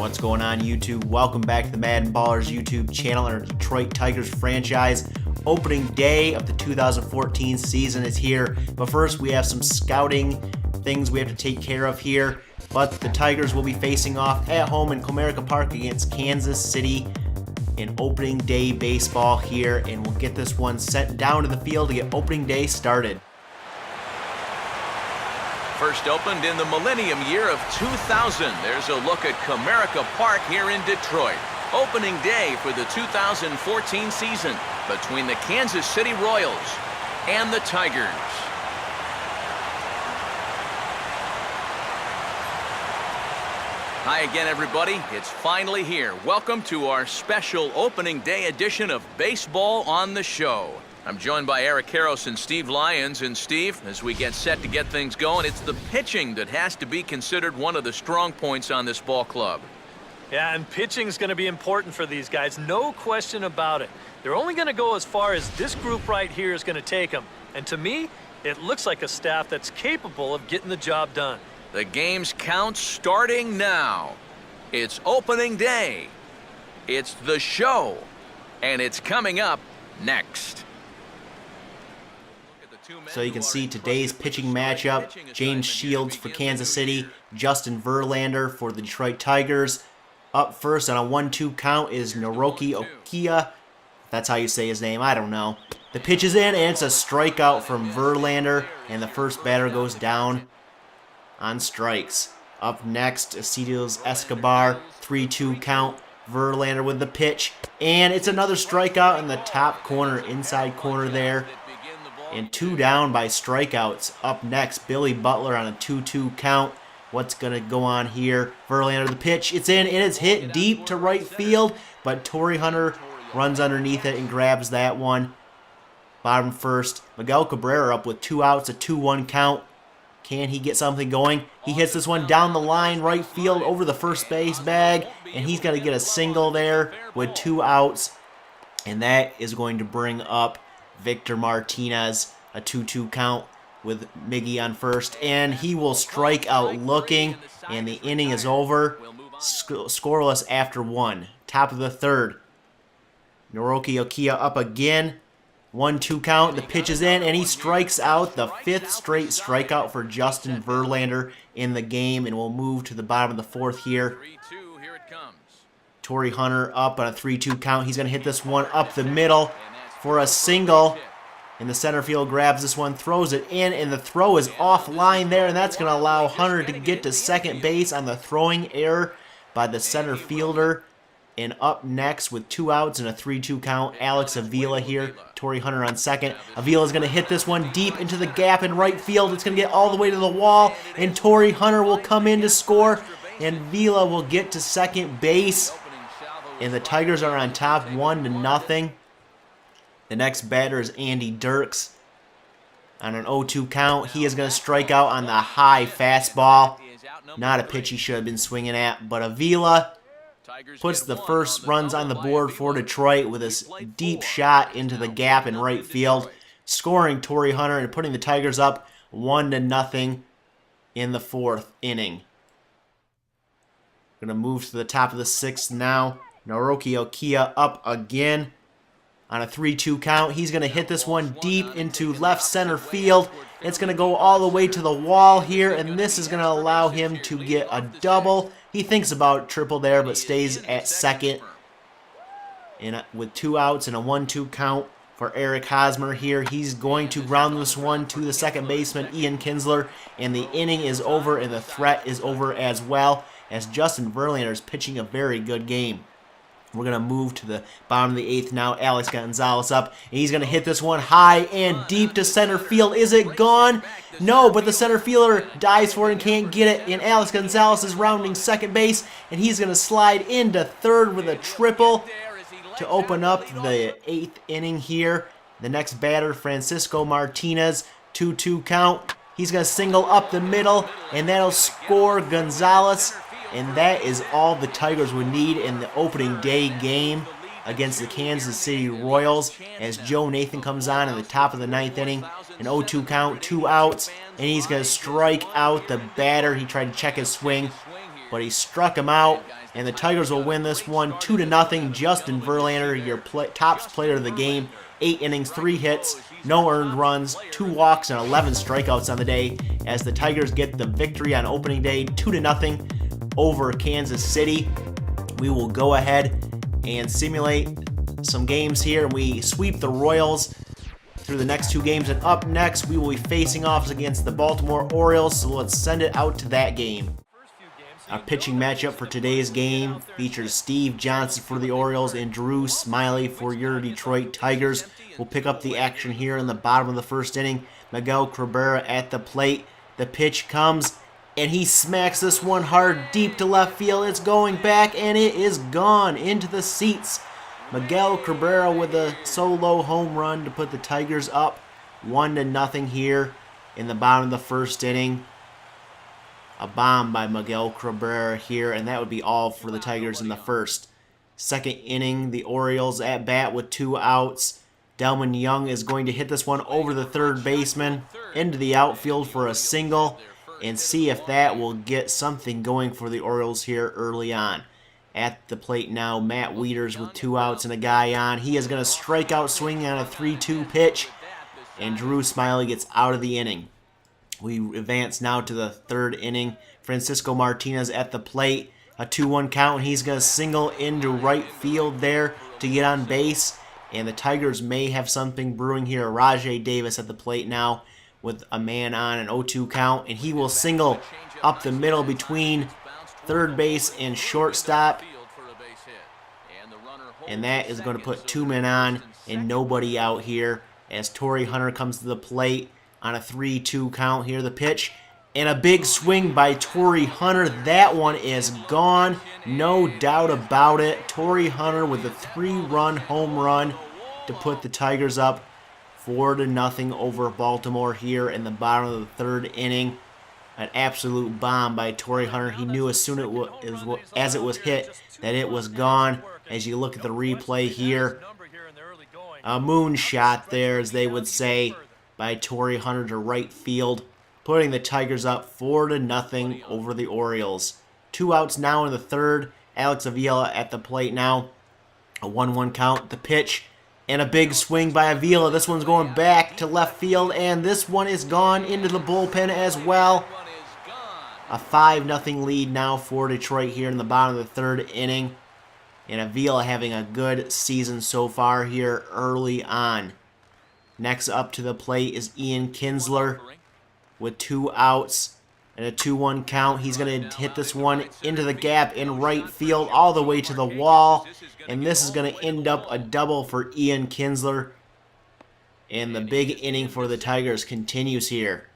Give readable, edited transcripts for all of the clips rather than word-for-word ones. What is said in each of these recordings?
What's going on, YouTube? Welcome back to the MaddenBallerz YouTube channel and our Detroit Tigers franchise. Opening day of the 2014 season is here, but first we have some scouting things we have to take care of here. But the Tigers will be facing off at home in Comerica Park against Kansas City in opening day baseball here, and we'll get this one sent down to the field to get opening day started. First opened in the millennium year of 2000. There's a look at Comerica Park here in Detroit. Opening day for the 2014 season between the Kansas City Royals and the Tigers. Hi again, everybody. It's finally here. Welcome to our special opening day edition of Baseball on the Show. I'm joined by Eric Karros and Steve Lyons. And Steve, as we get set to get things going, it's the pitching that has to be considered one of the strong points on this ball club. Yeah, and pitching is going to be important for these guys, no question about it. They're only going to go as far as this group right here is going to take them. And to me, it looks like a staff that's capable of getting the job done. The game's count starting now. It's opening day. It's the show. And it's coming up next. So you can see today's pitching matchup: James Shields for Kansas City, Justin Verlander for the Detroit Tigers. Up first on a 1-2 count is Naoki Okia. That's how you say his name, I don't know. The pitch is in, and it's a strikeout from Verlander, and the first batter goes down on strikes. Up next, Acidios Escobar, 3-2 count. Verlander with the pitch, and it's another strikeout in the top corner, inside corner there. And 2 down by strikeouts. Up next, Billy Butler on a 2-2 count. What's going to go on here? Verlander the pitch. It's in, and it's hit deep to right field, but Torrey Hunter runs underneath it and grabs that one. Bottom first, Miguel Cabrera up with 2 outs, a 2-1 count. Can he get something going? He hits this one down the line, right field, over the first base bag, and he's going to get a single there with 2 outs. And that is going to bring up Victor Martinez, a 2-2 count with Miggy on first, and he will strike out looking, and the inning is over. Scoreless after 1. Top of the third. Naoki Okia up again. 1-2 count. The pitch is in, and he strikes out. The 5th straight strikeout for Justin Verlander in the game, and we'll move to the bottom of the 4th here. Torrey Hunter up on a 3-2 count. He's going to hit this one up the middle for a single. And the center field grabs this one, throws it in, and the throw is offline there, and that's going to allow Hunter to get to second base on the throwing error by the center fielder. And up next with 2 outs and a 3-2 count, Alex Avila here. Torrey Hunter on second. Avila's going to hit this one deep into the gap in right field. It's going to get all the way to the wall, and Torrey Hunter will come in to score, and Avila will get to second base. And the Tigers are on top 1-0. The next batter is Andy Dirks on an 0-2 count. He is going to strike out on the high fastball. Not a pitch he should have been swinging at, but Avila puts the first runs on the board for Detroit with this deep shot into the gap in right field, scoring Torrey Hunter and putting the Tigers up 1-0 in the 4th inning. Going to move to the top of the 6th now. Naoki Okia up again on a 3-2 count. He's going to hit this one deep into left center field. It's going to go all the way to the wall here, and this is going to allow him to get a double. He thinks about triple there, but stays at second. And with 2 outs and a 1-2 count for Eric Hosmer here, he's going to ground this one to the second baseman, Ian Kinsler, and the inning is over, and the threat is over as well, as Justin Verlander is pitching a very good game. We're going to move to the bottom of the 8th now. Alex Gonzalez up, and he's going to hit this one high and deep to center field. Is it gone? No, but the center fielder dives for it and can't get it, and Alex Gonzalez is rounding second base, and he's going to slide into third with a triple to open up the 8th inning here. The next batter, Francisco Martinez, 2-2 count. He's going to single up the middle, and that'll score Gonzalez. And that is all the Tigers would need in the opening day game against the Kansas City Royals, as Joe Nathan comes on in the top of the 9th inning. An 0-2 count, 2 outs, and he's going to strike out the batter. He tried to check his swing. but he struck him out, and the Tigers will win this one 2-0. Justin Verlander, your tops player of the game. 8 innings, 3 hits, no earned runs, 2 walks, and 11 strikeouts on the day as the Tigers get the victory on opening day 2-0 over Kansas City. We will go ahead and simulate some games here, and we sweep the Royals through the next 2 games. And up next, we will be facing off against the Baltimore Orioles, so let's send it out to that game. Our pitching matchup for today's game features Steve Johnson for the Orioles and Drew Smiley for your Detroit Tigers. We'll pick up the action here in the bottom of the first inning. Miguel Cabrera at the plate. The pitch comes, and he smacks this one hard deep to left field. It's going back, and it is gone into the seats. Miguel Cabrera with a solo home run to put the Tigers up 1-0 here in the bottom of the first inning. A bomb by Miguel Cabrera here, and that would be all for the Tigers in the first. Second inning, the Orioles at bat with 2 outs. Delman Young is going to hit this one over the third baseman into the outfield for a single, and see if that will get something going for the Orioles here early on. At the plate now, Matt Wieters with 2 outs and a guy on. He is going to strike out swinging on a 3-2 pitch, and Drew Smiley gets out of the inning. We advance now to the third inning. Francisco Martinez at the plate. A 2-1 count, and he's going to single into right field there to get on base. And the Tigers may have something brewing here. Rajay Davis at the plate now with a man on, an 0-2 count. And he will single up the middle between third base and shortstop. And that is going to put 2 men on and nobody out here as Torrey Hunter comes to the plate on a 3-2 count here. The pitch, and a big swing by Torrey Hunter. That one is gone, no doubt about it. Torrey Hunter with a 3-run home run to put the Tigers up 4-0 over Baltimore here in the bottom of the third inning. An absolute bomb by Torrey Hunter. He knew as soon as it was hit that it was gone. As you look at the replay here, a moonshot there, as they would say, by Torrey Hunter to right field, putting the Tigers up 4-0 over the Orioles. 2 outs now in the third. Alex Avila at the plate now. A 1-1 count. The pitch, and a big swing by Avila. This one's going back to left field, and this one is gone into the bullpen as well. A 5-0 lead now for Detroit here in the bottom of the third inning. And Avila having a good season so far here early on. Next up to the plate is Ian Kinsler with 2 outs and a 2-1 count. He's going to hit this one into the gap in right field all the way to the wall. And this is going to end up a double for Ian Kinsler. And the big inning for the Tigers continues here.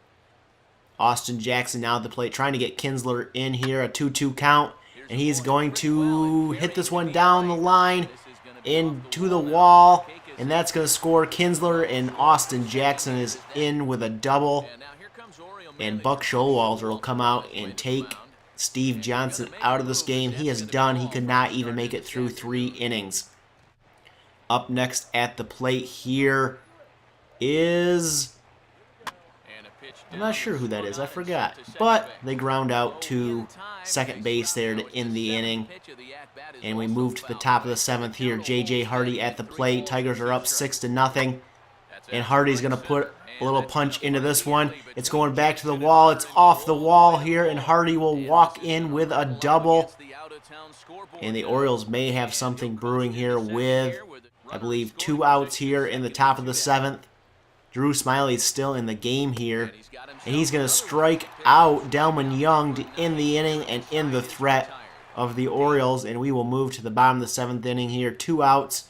Austin Jackson now at the plate trying to get Kinsler in here. A 2-2 count. And he's going to hit this one down the line into the wall. And that's going to score Kinsler, and Austin Jackson is in with a double. And Buck Showalter will come out and take Steve Johnson out of this game. He is done. He could not even make it through 3 innings. Up next at the plate here is... I'm not sure who that is. I forgot. But they ground out to second base there to end the inning. And we move to the top of the 7th here. J.J. Hardy at the plate. Tigers are up 6-0. And Hardy's going to put a little punch into this one. It's going back to the wall. It's off the wall here. And Hardy will walk in with a double. And the Orioles may have something brewing here with, I believe, 2 outs here in the top of the 7th. Drew Smiley is still in the game here. And he's going to strike out Delman Young to end the inning and end the threat of the Orioles. And we will move to the bottom of the 7th inning here. 2 outs.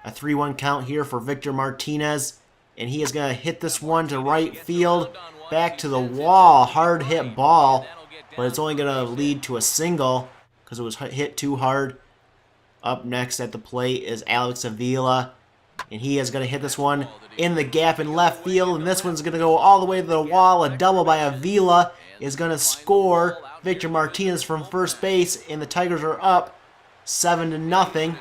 A 3-1 count here for Victor Martinez. And he is going to hit this one to right field. Back to the wall. Hard hit ball. But it's only going to lead to a single because it was hit too hard. Up next at the plate is Alex Avila. And he is going to hit this one in the gap in left field. And this one's going to go all the way to the wall. A double by Avila is going to score Victor Martinez from first base. And the Tigers are up 7-0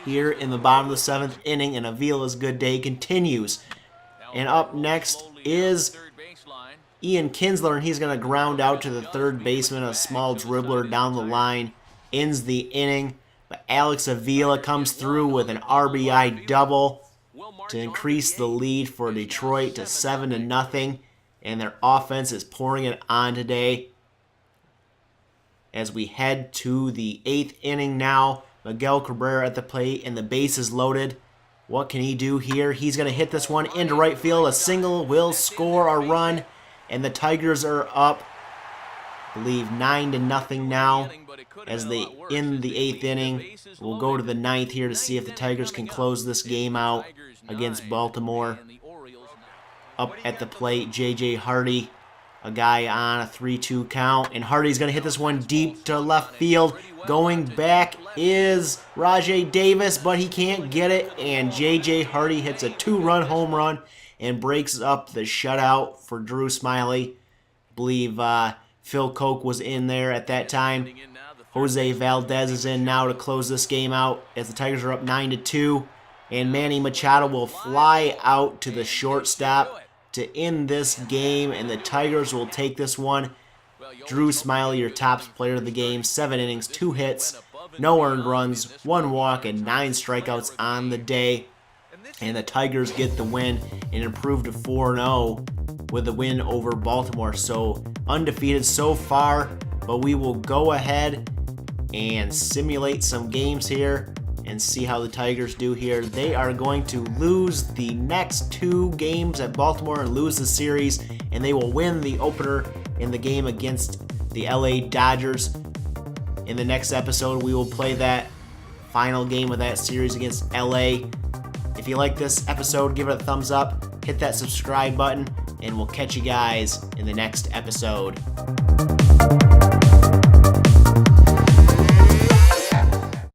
here in the bottom of the 7th inning. And Avila's good day continues. And up next is Ian Kinsler, and he's going to ground out to the third baseman, a small dribbler down the line, ends the inning. But Alex Avila comes through with an RBI double to increase the lead for Detroit to 7-0, and their offense is pouring it on today. As we head to the 8th inning now, Miguel Cabrera at the plate, and the base is loaded. What can he do here? He's going to hit this one into right field. A single will score a run, and the Tigers are up, I believe, 9-0 now. As they end the 8th inning, we'll go to the 9th here to see if the Tigers can close this game out against Baltimore. Up at the plate, J.J. Hardy, a guy on a 3-2 count, and Hardy's going to hit this one deep to left field. Going back is Rajay Davis, but he can't get it, and J.J. Hardy hits a 2-run home run and breaks up the shutout for Drew Smiley. I believe Phil Koch was in there at that time. Jose Valdez is in now to close this game out as the Tigers are up 9-2, and Manny Machado will fly out to the shortstop to end this game, and the Tigers will take this one. Drew Smiley, your top player of the game, 7 innings, 2 hits, no earned runs, 1 walk, and 9 strikeouts on the day. And the Tigers get the win and improve to 4-0 with the win over Baltimore. So undefeated so far, but we will go ahead and simulate some games here and see how the Tigers do here. They are going to lose the next 2 games at Baltimore and lose the series, and they will win the opener in the game against the LA Dodgers. In the next episode, we will play that final game of that series against LA. If you like this episode, give it a thumbs up, hit that subscribe button, and we'll catch you guys in the next episode.